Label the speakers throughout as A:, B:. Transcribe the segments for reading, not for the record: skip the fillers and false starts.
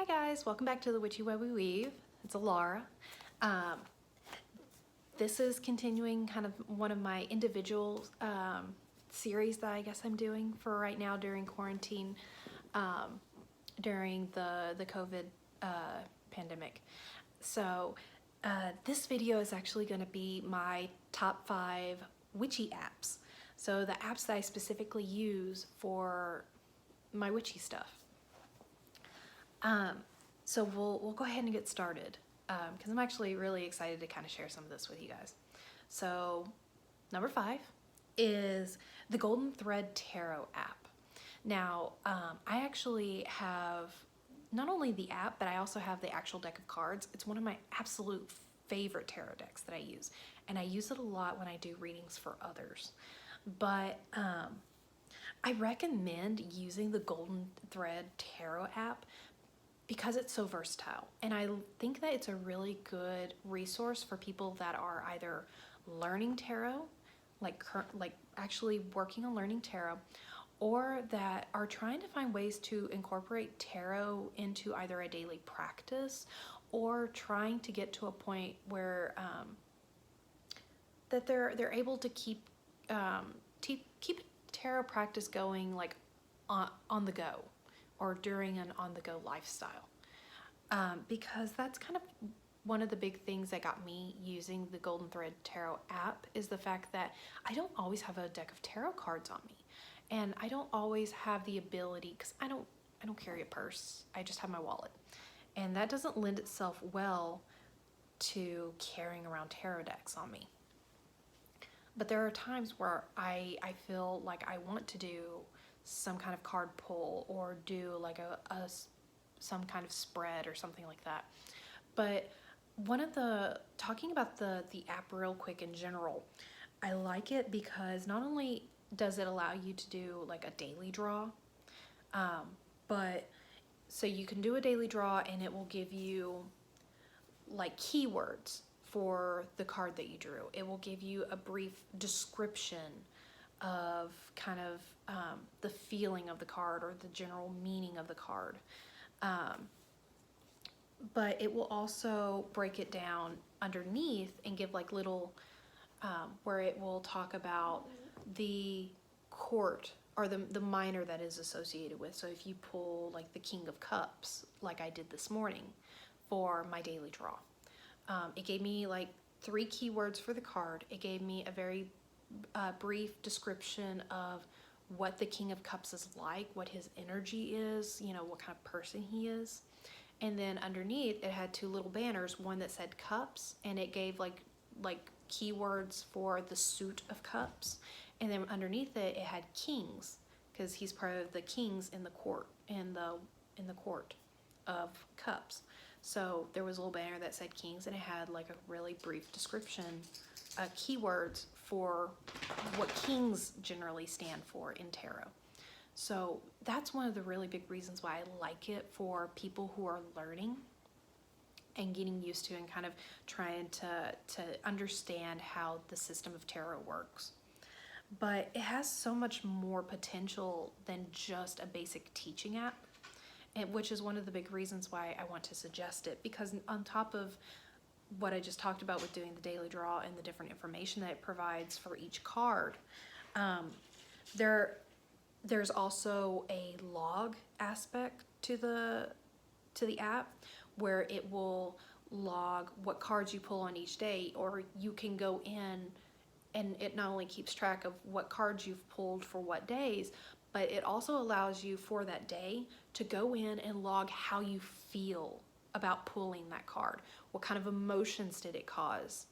A: guys, welcome back to the Witchy Web We Weave. It's Alara. This is continuing kind of one of my individual series that I guess I'm doing for right now during quarantine, during the COVID pandemic. So this video is actually going to be my top 5 witchy apps. So the apps that I specifically use for my witchy stuff. So we'll go ahead and get started because I'm actually really excited to kind of share some of this with you guys. So number 5 is the Golden Thread Tarot app. Now I actually have not only the app, but I also have the actual deck of cards. It's one of my absolute favorite tarot decks that I use, and I use it a lot when I do readings for others. But I recommend using the Golden Thread Tarot app because it's so versatile, and I think that it's a really good resource for people that are either learning tarot, like actually working on learning tarot, or that are trying to find ways to incorporate tarot into either a daily practice or trying to get to a point where that they're able to keep tarot practice going, like on the go or during an on-the-go lifestyle, because that's kind of one of the big things that got me using the Golden Thread Tarot app is the fact that I don't always have a deck of tarot cards on me, and I don't always have the ability, because I don't carry a purse, I just have my wallet, and that doesn't lend itself well to carrying around tarot decks on me. But there are times where I feel like I want to do some kind of card pull or do like some kind of spread or something like that. But talking about the app real quick in general, I like it because not only does it allow you to do like a daily draw, but so you can do a daily draw and it will give you like keywords for the card that you drew. It will give you a brief description of kind of the feeling of the card or the general meaning of the card. But it will also break it down underneath and give like little, where it will talk about the court or the minor that is associated with. So if you pull like the King of Cups, like I did this morning for my daily draw, it gave me like 3 keywords for the card. It gave me a very brief description of what the King of Cups is like, what his energy is, you know, what kind of person he is. And then underneath it had 2 little banners, one that said cups, and it gave like keywords for the suit of cups. And then underneath it had kings, because he's part of the kings in the court, in the court of cups. So there was a little banner that said kings, and it had like a really brief description, keywords for what kings generally stand for in tarot. So that's one of the really big reasons why I like it for people who are learning and getting used to and kind of trying to understand how the system of tarot works. But it has so much more potential than just a basic teaching app, which is one of the big reasons why I want to suggest it, because on top of what I just talked about with doing the daily draw and the different information that it provides for each card, there's also a log aspect to the app where it will log what cards you pull on each day, or you can go in and it not only keeps track of what cards you've pulled for what days, but it also allows you for that day to go in and log how you feel about pulling that card. What kind of emotions did it cause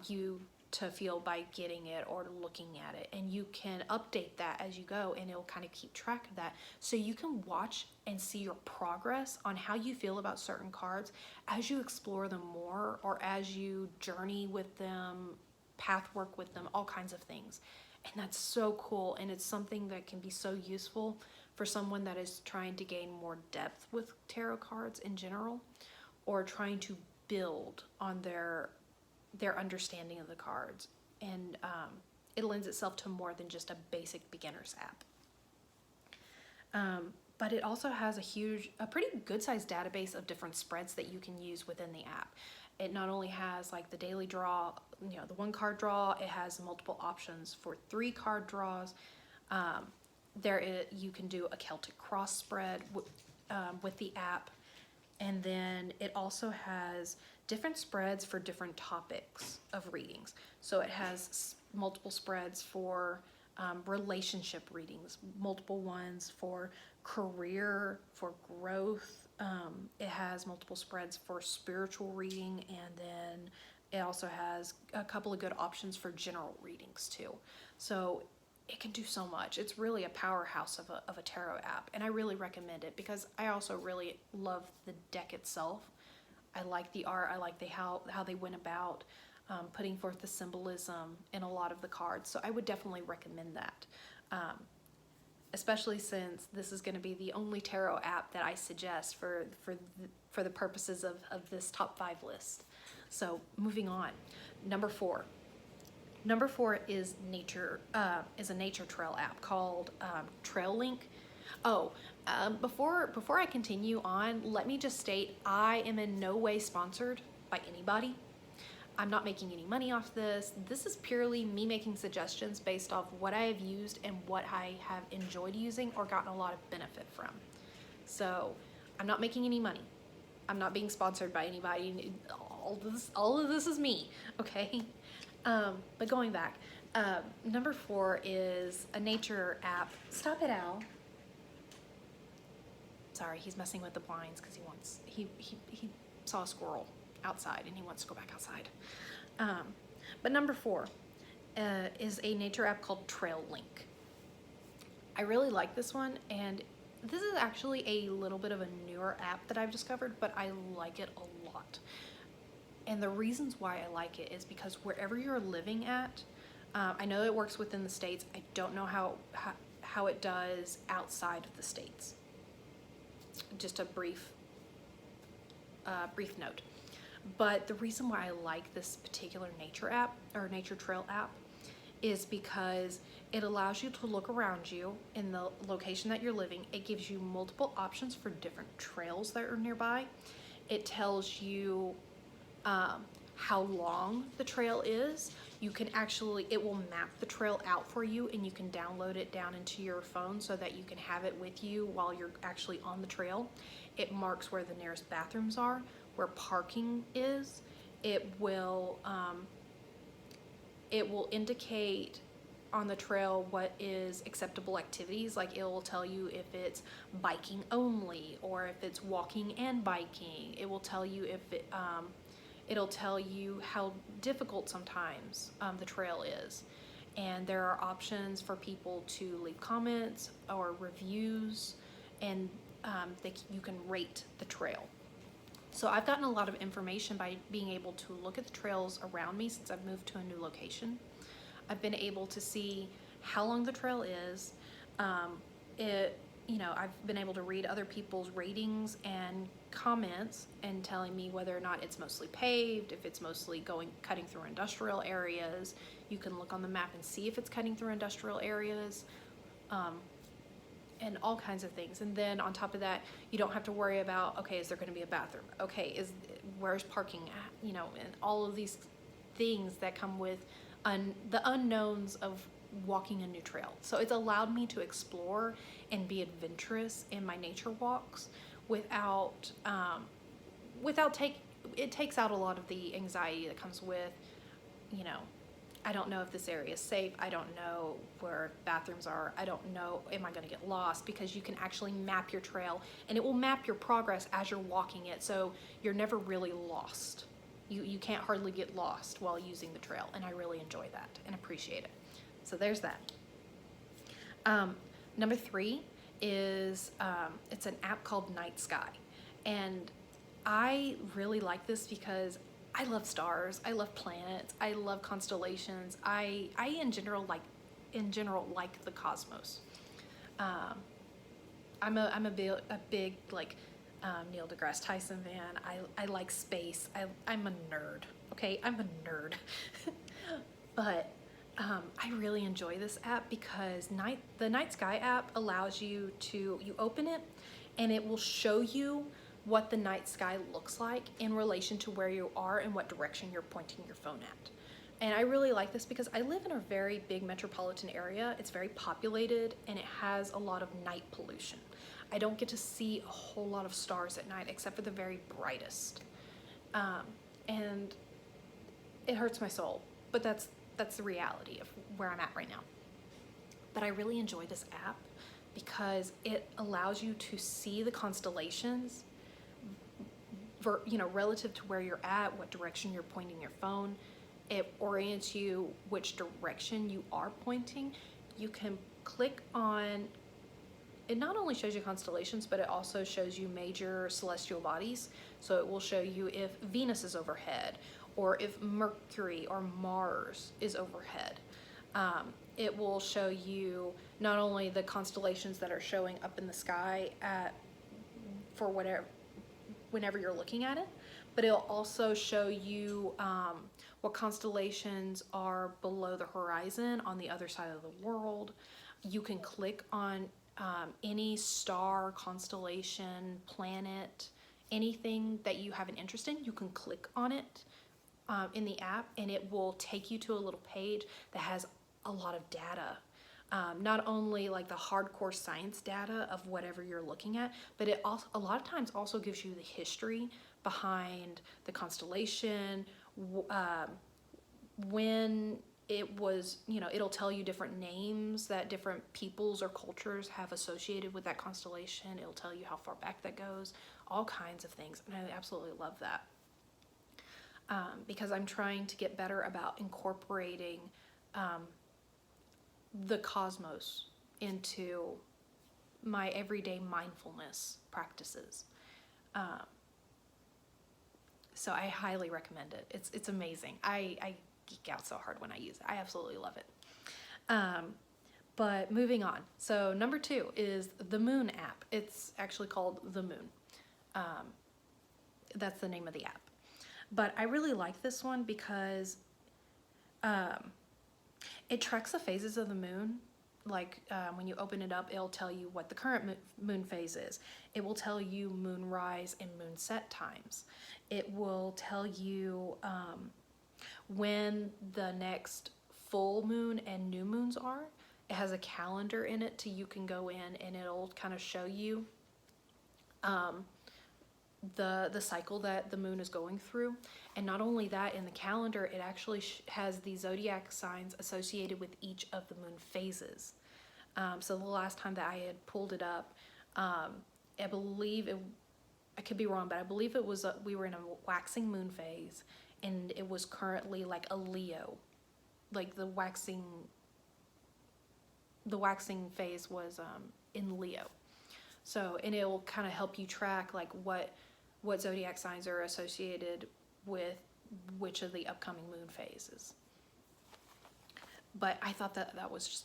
A: you to feel by getting it or looking at it? And you can update that as you go, and it'll kind of keep track of that. So you can watch and see your progress on how you feel about certain cards as you explore them more, or as you journey with them, path work with them, all kinds of things. And that's so cool, and it's something that can be so useful for someone that is trying to gain more depth with tarot cards in general, or trying to build on their understanding of the cards. And it lends itself to more than just a basic beginner's app. but it also has a pretty good sized database of different spreads that you can use within the app. It not only has like the daily draw, the 1 card draw, it has multiple options for 3 card draws. You can do a Celtic cross spread with the app. And then it also has different spreads for different topics of readings. So it has multiple spreads for relationship readings, multiple ones for career, for growth. It has multiple spreads for spiritual reading, and then it also has a couple of good options for general readings too. So it can do so much. It's really a powerhouse of a tarot app, and I really recommend it because I also really love the deck itself. I like the art. I like how they went about putting forth the symbolism in a lot of the cards. So I would definitely recommend that, especially since this is going to be the only tarot app that I suggest for the purposes of this top 5 list. So moving on, number 4. Number 4 is a nature trail app called Traillink. Before I continue on, let me just state I am in no way sponsored by anybody. I'm not making any money off this. This is purely me making suggestions based off what I have used and what I have enjoyed using or gotten a lot of benefit from. So I'm not making any money. I'm not being sponsored by anybody. All of this is me, okay? But going back, number 4 is a nature app. Stop it, Al. Sorry, he's messing with the blinds because he saw a squirrel outside and he wants to go back outside. But number 4 is a nature app called Traillink. I really like this one, and this is actually a little bit of a newer app that I've discovered, but I like it a lot. And the reasons why I like it is because wherever you're living at, I know it works within the States. I don't know how it does outside of the States. Just a brief note. But the reason why I like this particular nature app or nature trail app is because it allows you to look around you in the location that you're living. It gives you multiple options for different trails that are nearby. It tells you how long the trail is. It will map the trail out for you, and you can download it down into your phone so that you can have it with you while you're actually on the trail. It marks where the nearest bathrooms are, where parking is. It will indicate on the trail what is acceptable activities. Like, it will tell you if it's biking only or if it's walking and biking. It will tell you if it'll tell you how difficult sometimes the trail is. And there are options for people to leave comments or reviews, and you can rate the trail. So I've gotten a lot of information by being able to look at the trails around me since I've moved to a new location. I've been able to see how long the trail is. I've been able to read other people's ratings and comments and telling me whether or not it's mostly paved, if it's mostly cutting through industrial areas. You can look on the map and see if it's cutting through industrial areas, and all kinds of things. And then on top of that, you don't have to worry about, okay, is there going to be a bathroom? Okay, where's parking at? And all of these things that come with the unknowns of walking a new trail. So it's allowed me to explore and be adventurous in my nature walks it takes out a lot of the anxiety that comes with, I don't know if this area is safe. I don't know where bathrooms are. I don't know, am I going to get lost? Because you can actually map your trail, and it will map your progress as you're walking it. So you're never really lost. You can't hardly get lost while using the trail. And I really enjoy that and appreciate it. So there's that. Number 3 is, it's an app called Night Sky. And I really like this because I love stars, I love planets, I love constellations. I in general like the cosmos. I'm a big Neil deGrasse Tyson fan. I like space. I'm a nerd. Okay, I'm a nerd. But I really enjoy this app because the Night Sky app allows you to, you open it and it will show you what the night sky looks like in relation to where you are and what direction you're pointing your phone at. And I really like this because I live in a very big metropolitan area. It's very populated and it has a lot of night pollution. I don't get to see a whole lot of stars at night except for the very brightest. And it hurts my soul, but that's the reality of where I'm at right now. But I really enjoy this app because it allows you to see the constellations, relative to where you're at, what direction you're pointing your phone. It orients you which direction you are pointing. You can click on, it not only shows you constellations, but it also shows you major celestial bodies. So it will show you if Venus is overhead, or if Mercury or Mars is overhead. It will show you not only the constellations that are showing up in the sky for whenever you're looking at it, but it'll also show you what constellations are below the horizon on the other side of the world. You can click on any star, constellation, planet, anything that you have an interest in. You can click on it in the app and it will take you to a little page that has a lot of data. Not only like the hardcore science data of whatever you're looking at, but it also a lot of times also gives you the history behind the constellation, when it was, it'll tell you different names that different peoples or cultures have associated with that constellation. It'll tell you how far back that goes, all kinds of things. And I absolutely love that. Because I'm trying to get better about incorporating the cosmos into my everyday mindfulness practices. So I highly recommend it. It's amazing. I geek out so hard when I use it. I absolutely love it. But moving on. So number 2 is the Moon app. It's actually called the Moon. That's the name of the app. But I really like this one because it tracks the phases of the moon. Like when you open it up, it'll tell you what the current moon phase is. It will tell you moonrise and moonset times. It will tell you when the next full moon and new moons are. It has a calendar in it so you can go in and it'll kind of show you the cycle that the moon is going through. And not only that, in the calendar it actually has the zodiac signs associated with each of the moon phases. So the last time that I had pulled it up, I believe I could be wrong, but I believe it was we were in a waxing moon phase and it was currently like a Leo, like the waxing phase was in Leo. So, and it'll kind of help you track like what zodiac signs are associated with which of the upcoming moon phases. But I thought that was just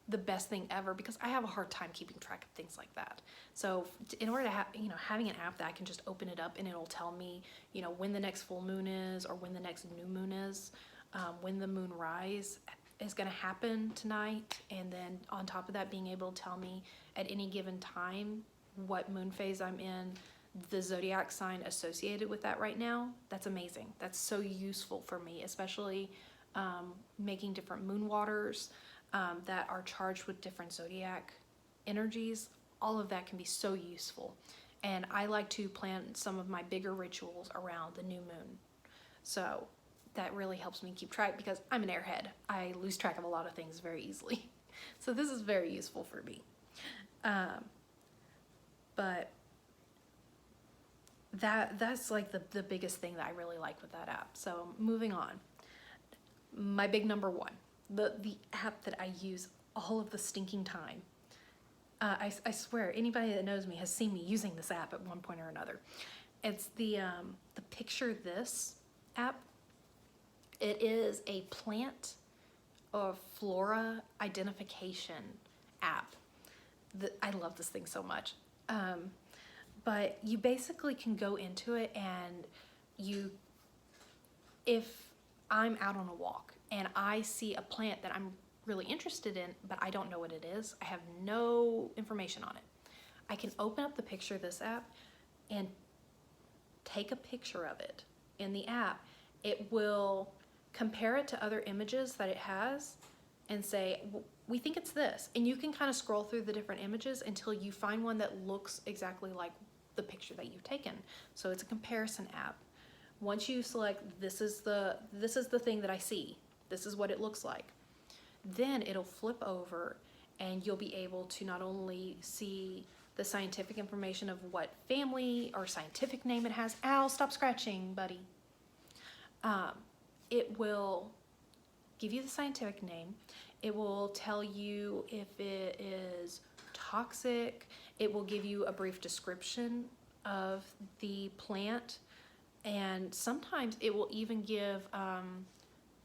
A: the best thing ever because I have a hard time keeping track of things like that. So in order to have, having an app that I can just open it up and it'll tell me, when the next full moon is or when the next new moon is, when the moon rise is going to happen tonight, and then on top of that being able to tell me at any given time what moon phase I'm in, the zodiac sign associated with that right now. That's amazing. That's so useful for me, especially making different moon waters that are charged with different zodiac energies. All of that can be so useful, and I like to plan some of my bigger rituals around the new moon, so that really helps me keep track because I'm an airhead. I lose track of a lot of things very easily. So this is very useful for me. But that's like the biggest thing that I really like with that app. So moving on. My big number 1, the app that I use all of the stinking time. I swear anybody that knows me has seen me using this app at one point or another. It's the Picture This app. It is a plant or flora identification app. I love this thing so much. But you basically can go into it and if I'm out on a walk and I see a plant that I'm really interested in, but I don't know what it is. I have no information on it. I can open up the picture of this app and take a picture of it in the app. It will compare it to other images that it has and say, we think it's this. And you can kind of scroll through the different images until you find one that looks exactly like the picture that you've taken. So it's a comparison app. Once you select, this is the thing that I see, this is what it looks like, then it'll flip over and you'll be able to not only see the scientific information of what family or scientific name it has. Ow, stop scratching, buddy. It will give you the scientific name. It will tell you if it is toxic. It will give you a brief description of the plant. And sometimes it will even give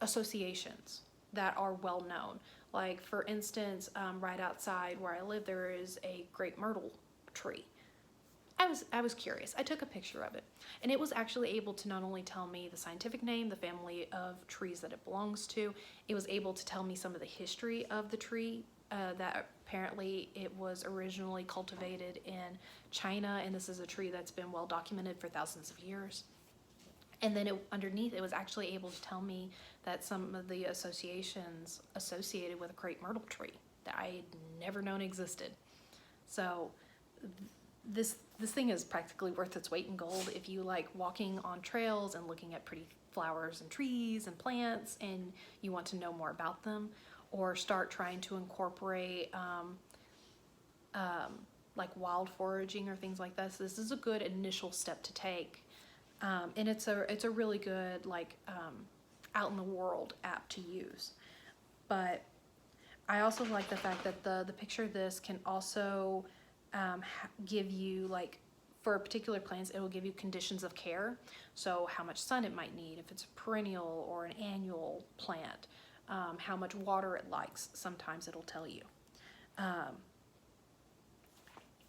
A: associations that are well known. Like for instance, right outside where I live, there is a great myrtle tree. I was curious. I took a picture of it, and it was actually able to not only tell me the scientific name, the family of trees that it belongs to, it was able to tell me some of the history of the tree, that apparently it was originally cultivated in China, and this is a tree that's been well documented for thousands of years. And then underneath, it was actually able to tell me that some of the associations associated with a crepe myrtle tree that I had never known existed. So this thing is practically worth its weight in gold if you like walking on trails and looking at pretty flowers and trees and plants and you want to know more about them, or start trying to incorporate like wild foraging or things like this. This is a good initial step to take. And it's a really good like out in the world app to use. But I also like the fact that the picture of this can also give you, like for particular plants, it will give you conditions of care. So how much sun it might need, if it's a perennial or an annual plant, how much water it likes, sometimes it'll tell you.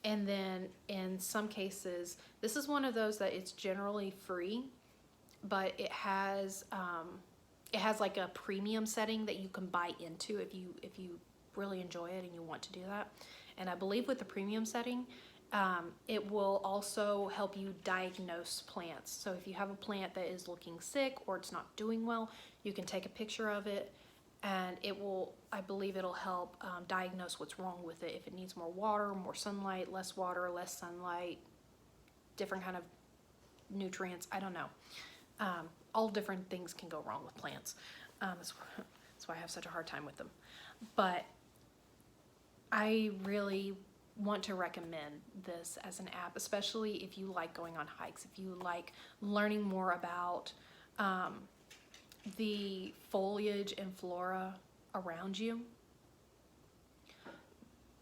A: And then in some cases, this is one of those that it's generally free, but it has like a premium setting that you can buy into if you really enjoy it and you want to do that. And I believe with the premium setting, it will also help you diagnose plants. So if you have a plant that is looking sick or it's not doing well, you can take a picture of it, and it will, I believe it'll help diagnose what's wrong with it. If it needs more water, more sunlight, less water, less sunlight, different kind of nutrients, I don't know. All different things can go wrong with plants. That's why I have such a hard time with them. But I really want to recommend this as an app, especially if you like going on hikes, if you like learning more about the foliage and flora around you,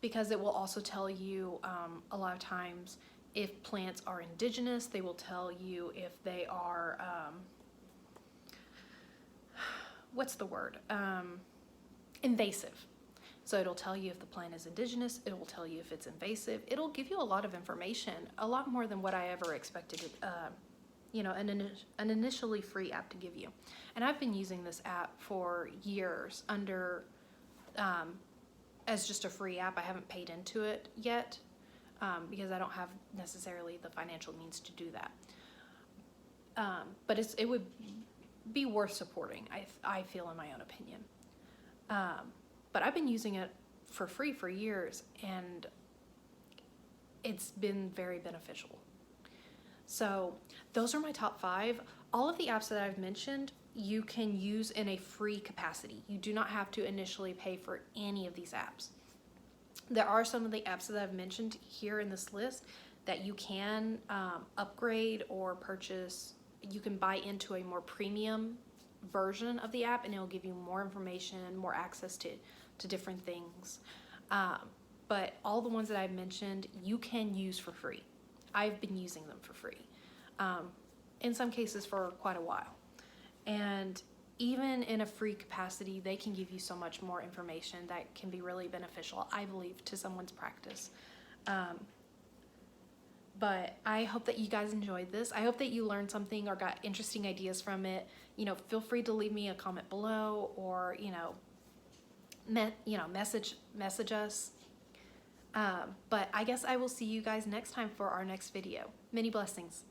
A: because it will also tell you a lot of times if plants are indigenous. They will tell you if they are what's the word, invasive. So it'll tell you if the plant is indigenous, it will tell you if it's invasive. It'll give you a lot of information, a lot more than what I ever expected an initially free app to give you. And I've been using this app for years under as just a free app. I haven't paid into it yet because I don't have necessarily the financial means to do that. But it would be worth supporting, I feel, in my own opinion. But I've been using it for free for years, and it's been very beneficial. So those are my top 5. All of the apps that I've mentioned, you can use in a free capacity. You do not have to initially pay for any of these apps. There are some of the apps that I've mentioned here in this list that you can upgrade or purchase. You can buy into a more premium version of the app, and it'll give you more information, more access to different things. But all the ones that I've mentioned, you can use for free. I've been using them for free, in some cases for quite a while. And even in a free capacity, they can give you so much more information that can be really beneficial, I believe, to someone's practice. But I hope that you guys enjoyed this. I hope that you learned something or got interesting ideas from it. You know, feel free to leave me a comment below, or message us. But I guess I will see you guys next time for our next video. Many blessings.